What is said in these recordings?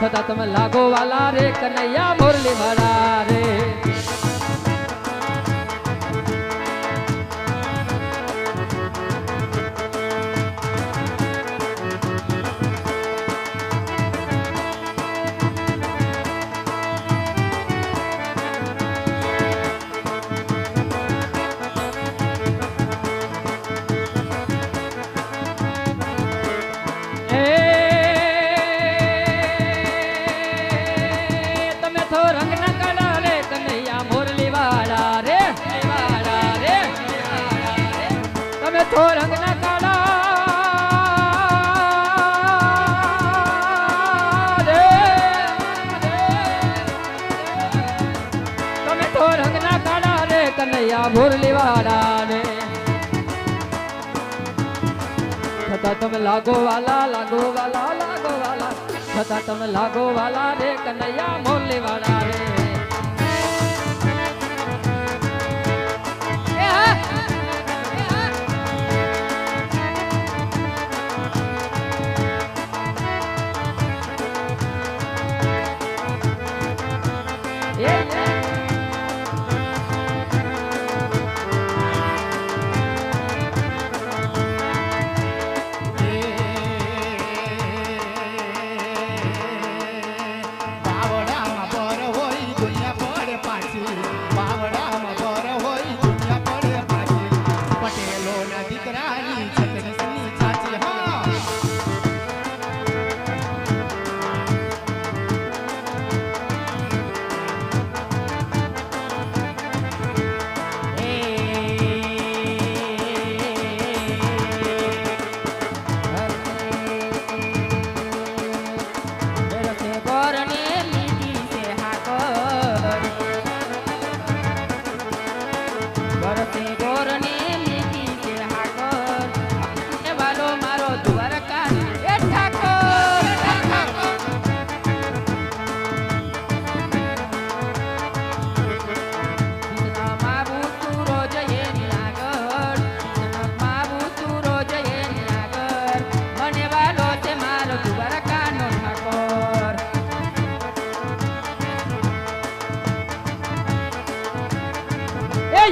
छता तुम लागो वाला रे कन्हैया मुरली वाला रे। तो रंग ना काला रे तमे तो रंग ना काला रे कन्हैया मुरली वाला रे। छता तुम लागो वाला लागो वाला लागो वाला छता तुम लागो वाला रे कन्हैया मुरली वाला रे।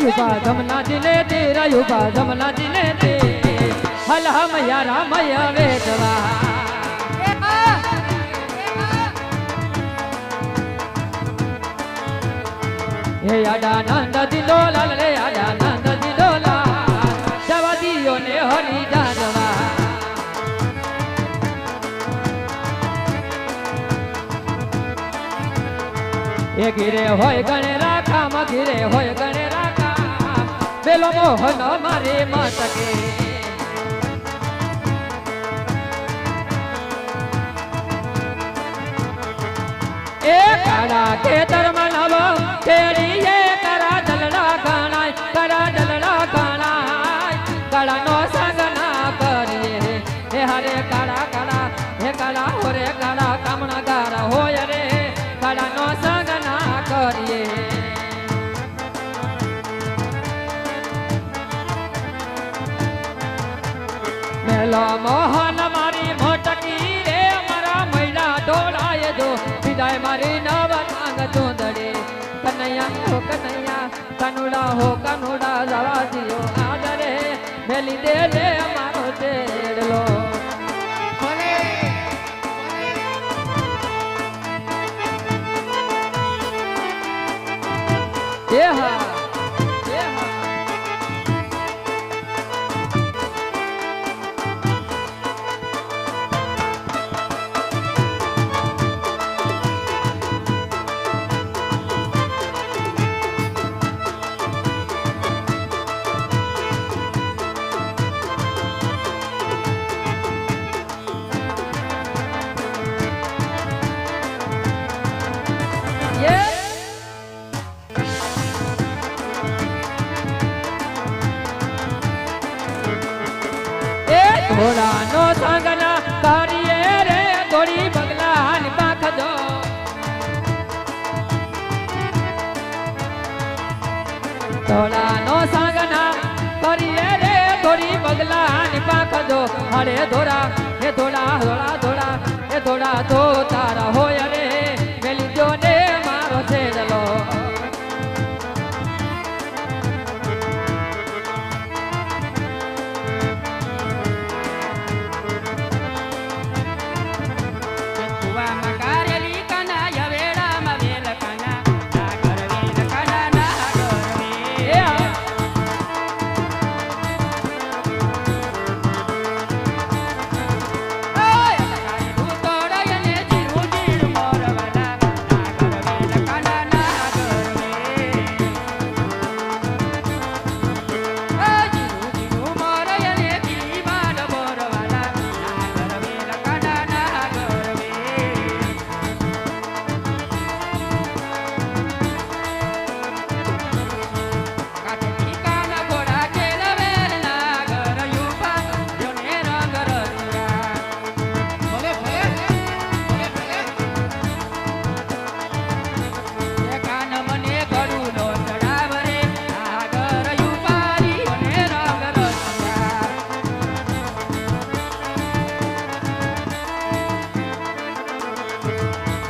युवा धमना दिले तेरा युवा धमना दिले ते हल हम यारा मया वेदवा हे आडा नंद दिलो लाल रे आडा नंद दिलो लाल जवा दियो ने हरि जानवा ए गिरे होय गणे राखा म गिरे होय गणे बेलो मोहन मारे मतके ए काड़ा के तरमनव तेरी ये करा जलड़ा गाना करा जलड़ा गाना काड़ा नो संगना करिए हे हरे काड़ा काड़ा हे काड़ा हो रे काड़ा कामना गारा होय रे काड़ा नो संगना करिए। मेलो मोहन मारी मोटकी रे मारा मैला डोलाए दो विदाय मारी नव टांग चूंदड़ी कन्हैया हो कन्हैया कनुड़ा हो कनुड़ा जवा दियो आज रे मेली दे दे मारो तेड़ लो ये हा घोड़ा नो संगना करिए रे घोड़ी बगला पाख दो घोड़ा नो संगना करिए रे घोड़ी बगला पाख दो हरे धोड़ा हे धोड़ा धोड़ा धोड़ा हे થોડા તો તારા હોય રે મેલી જો ને મારો છેડલો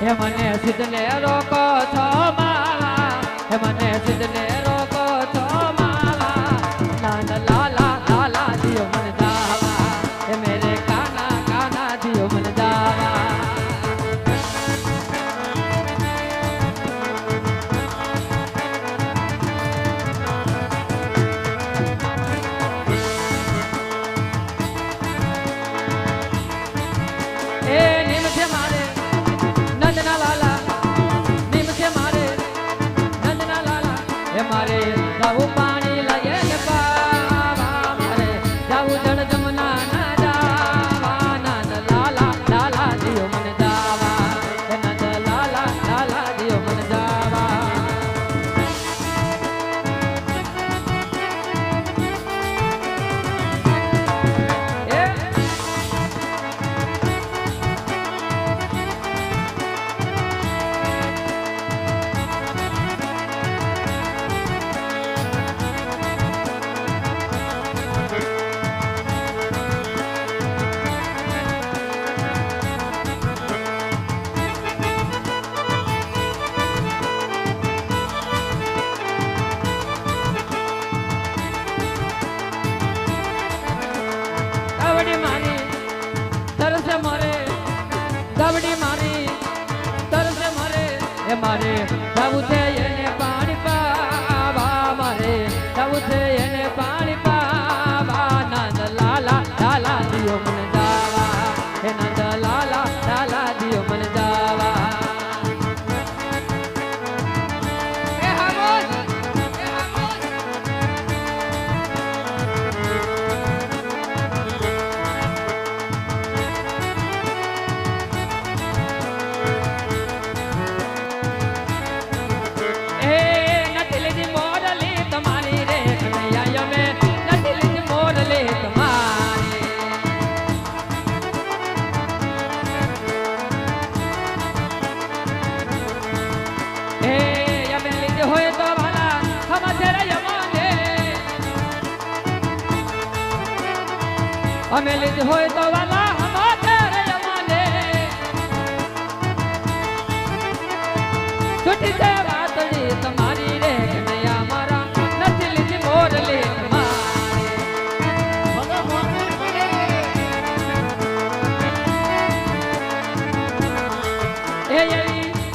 હે મને સિદ્ધને રોકો છો માલા હે મને સિદ્ધને રોકો છો માલા નાન લાલા લાલા દિયો મન દાવા હે મેરે કાના કાના દિયો મન દાવા એ નિમ છે મારે નંદના લાલા નિમ છે મારે નંદના લાલા હે મારે જાવું પાણી લાગે ને પાવા મારે જાવું જળ જમના ના જાવા નંદ લાલા લાલા દિયો મન જાવા હે નંદ લાલા લાલા દિયો મન જાવા ગાવડી મારી તરસે મરે એ મારે જાવું છે એને પાણી પાવા મારે જાવું છે એને પાણી પાવા નંદ લાલા લાલા દિયો મન જાવા હે નંદ લાલા લાલા દિયો મન જાવા અમે લીધી હોય તો વાલા હમારે અમાને છૂટી છે વાતડી તમારી રે કનૈયા મારા નથી લીધી મોરલી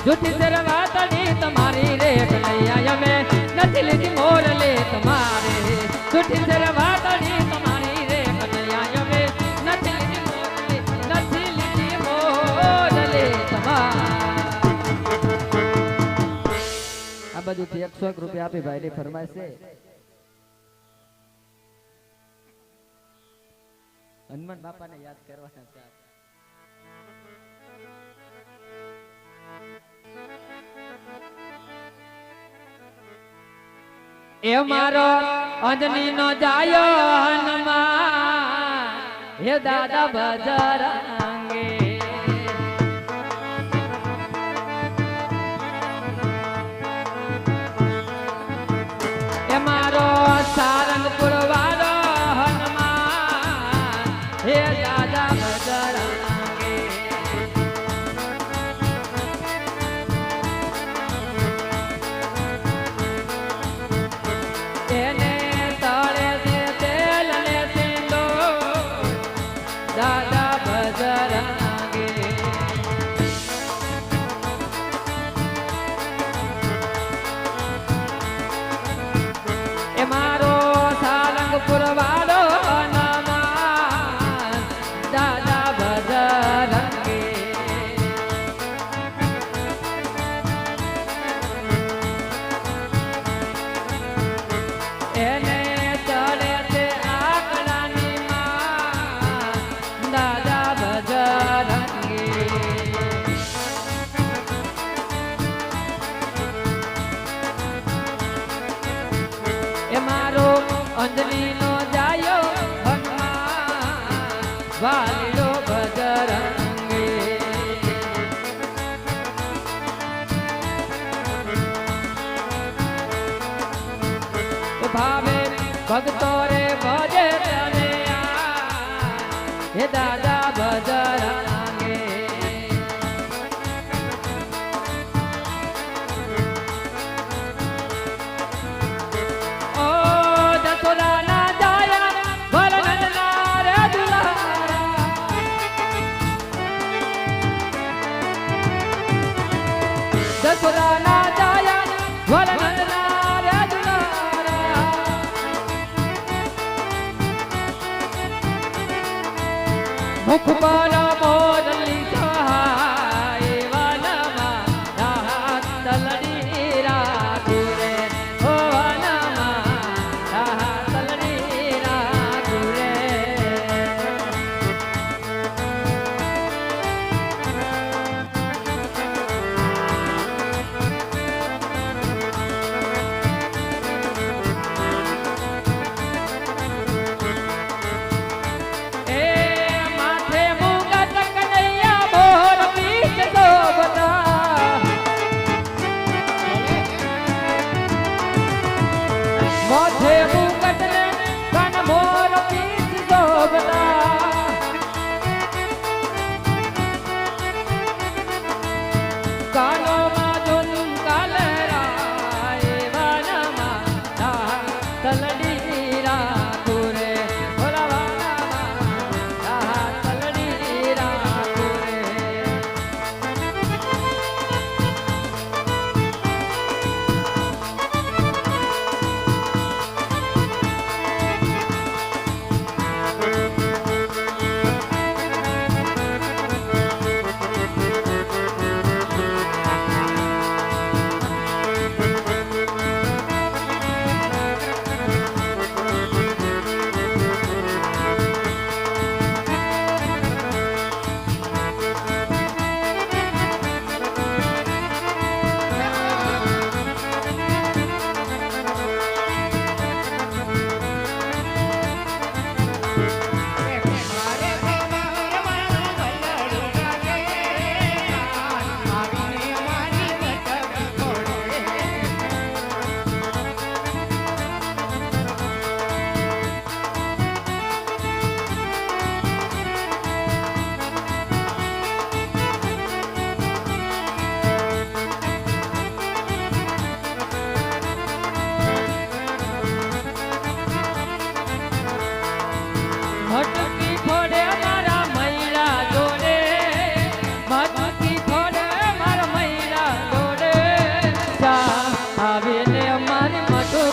જૂઠી છે વાતડી તમારી રે કનૈયા અમે નથી લીધી મોરલી તમારે જૂઠી છે વાતડી તમારી રે કનૈયા અમે નથી લીધી મોરલી તમારે આ બધું 101 રૂપિયા આપી ભાઈ ની ફરમાઈશ છે હનુમાન બાપાને યાદ કરવાના છે એ મારો અંજની નો જાયો હનુમાન હે દાદા બજરાંગે એ મારો સારંગપુર વાળો હનુમાન હે દાદા બજરાંગે એને ચડે છે આકડાની માં દાદા બજરંગી એ મારો અંજલીનો જાયો હનુમાન વાલીડો બજરંગી ભાવે ભક્તો રે ભજે તને હે દાદા બજરંગે ઓ જસોદા ના જાયા ભરનના રે દુલારા જસોદા ના જાયા ભરનના રે દુલારા મુખ પર મોરલી સહાય વનમાં રાહત તલડી રાખુરે ઓ વનમાં રાહત તલડી રાખુરે મોઢે મુકટ ને કન મોર પીઠ શોભતા કાનો માં ઝુમકા લહેરાય વનમાં તલડી